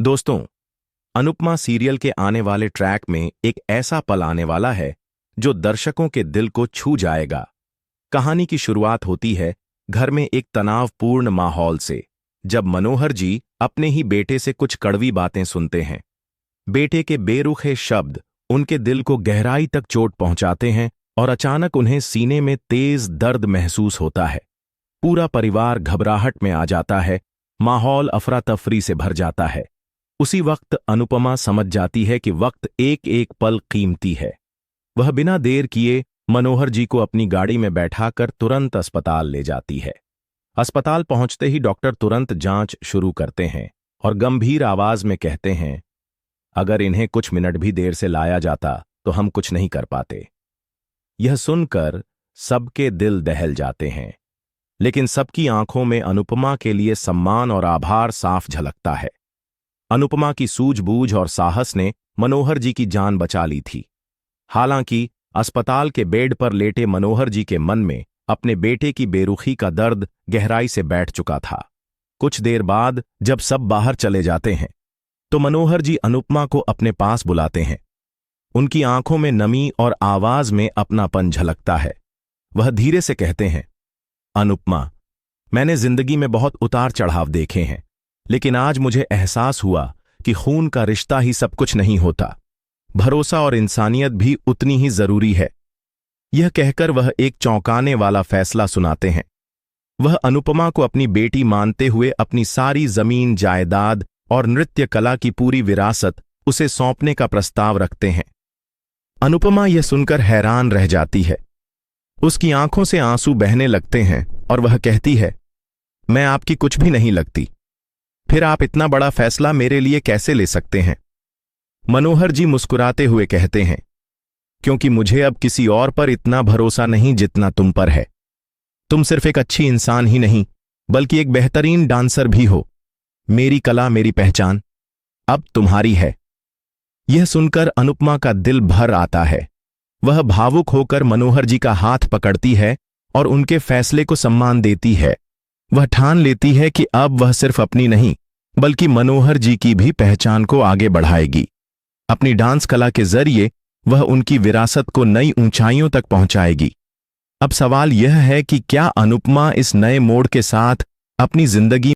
दोस्तों, अनुपमा सीरियल के आने वाले ट्रैक में एक ऐसा पल आने वाला है जो दर्शकों के दिल को छू जाएगा। कहानी की शुरुआत होती है घर में एक तनावपूर्ण माहौल से, जब मनोहर जी अपने ही बेटे से कुछ कड़वी बातें सुनते हैं। बेटे के बेरुखे शब्द उनके दिल को गहराई तक चोट पहुंचाते हैं और अचानक उन्हें सीने में तेज दर्द महसूस होता है। पूरा परिवार घबराहट में आ जाता है, माहौल अफरा तफरी से भर जाता है। उसी वक्त अनुपमा समझ जाती है कि वक्त एक एक पल कीमती है। वह बिना देर किए मनोहर जी को अपनी गाड़ी में बैठाकर तुरंत अस्पताल ले जाती है। अस्पताल पहुंचते ही डॉक्टर तुरंत जांच शुरू करते हैं और गंभीर आवाज में कहते हैं, अगर इन्हें कुछ मिनट भी देर से लाया जाता तो हम कुछ नहीं कर पाते। यह सुनकर सबके दिल दहल जाते हैं, लेकिन सबकी आंखों में अनुपमा के लिए सम्मान और आभार साफ झलकता है। अनुपमा की सूझबूझ और साहस ने मनोहर जी की जान बचा ली थी। हालांकि अस्पताल के बेड पर लेटे मनोहर जी के मन में अपने बेटे की बेरुखी का दर्द गहराई से बैठ चुका था। कुछ देर बाद जब सब बाहर चले जाते हैं तो मनोहर जी अनुपमा को अपने पास बुलाते हैं। उनकी आंखों में नमी और आवाज में अपनापन झलकता है। वह धीरे से कहते हैं, अनुपमा, मैंने जिंदगी में बहुत उतार चढ़ाव देखे हैं, लेकिन आज मुझे एहसास हुआ कि खून का रिश्ता ही सब कुछ नहीं होता। भरोसा और इंसानियत भी उतनी ही जरूरी है। यह कहकर वह एक चौंकाने वाला फैसला सुनाते हैं। वह अनुपमा को अपनी बेटी मानते हुए अपनी सारी जमीन, जायदाद और नृत्य कला की पूरी विरासत उसे सौंपने का प्रस्ताव रखते हैं। अनुपमा यह सुनकर हैरान रह जाती है। उसकी आंखों से आंसू बहने लगते हैं और वह कहती है, मैं आपकी कुछ भी नहीं लगती, फिर आप इतना बड़ा फैसला मेरे लिए कैसे ले सकते हैं? मनोहर जी मुस्कुराते हुए कहते हैं, क्योंकि मुझे अब किसी और पर इतना भरोसा नहीं जितना तुम पर है। तुम सिर्फ एक अच्छी इंसान ही नहीं, बल्कि एक बेहतरीन डांसर भी हो। मेरी कला, मेरी पहचान अब तुम्हारी है। यह सुनकर अनुपमा का दिल भर आता है। वह भावुक होकर मनोहर जी का हाथ पकड़ती है और उनके फैसले को सम्मान देती है। वह ठान लेती है कि अब वह सिर्फ अपनी नहीं, बल्कि मनोहर जी की भी पहचान को आगे बढ़ाएगी। अपनी डांस कला के जरिए वह उनकी विरासत को नई ऊंचाइयों तक पहुंचाएगी। अब सवाल यह है कि क्या अनुपमा इस नए मोड़ के साथ अपनी जिंदगी